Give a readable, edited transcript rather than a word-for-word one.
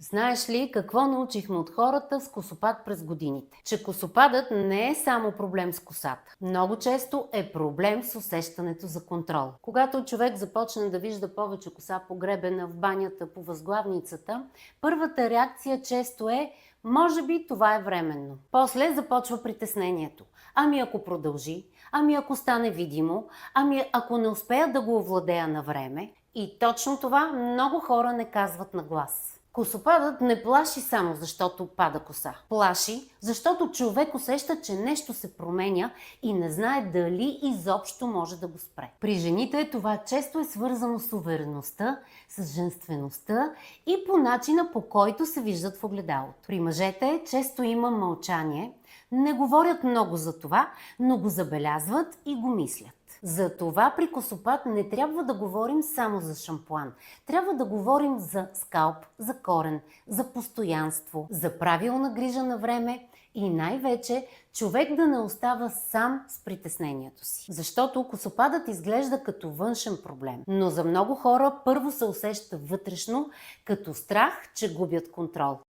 Знаеш ли какво научихме от хората с косопад през годините? Че косопадът не е само проблем с косата. Много често е проблем с усещането за контрол. Когато човек започне да вижда повече коса погребена в банята по възглавницата, първата реакция често е: може би това е временно. После започва притеснението. Ами ако продължи? Ами ако стане видимо? Ами ако не успея да го овладея на време? И точно това много хора не казват на глас. Косопадът не плаши само защото пада коса. Плаши, защото човек усеща, че нещо се променя и не знае дали изобщо може да го спре. При жените това често е свързано с увереността, с женствеността и по начина, по който се виждат в огледалото. При мъжете често има мълчание, не говорят много за това, но го забелязват и го мислят. Затова при косопад не трябва да говорим само за шампуан. Трябва да говорим за скалп, за корен, за постоянство, за правилна грижа на време и най-вече човек да не остава сам с притеснението си. Защото косопадът изглежда като външен проблем, но за много хора първо се усеща вътрешно, като страх, че губят контрол.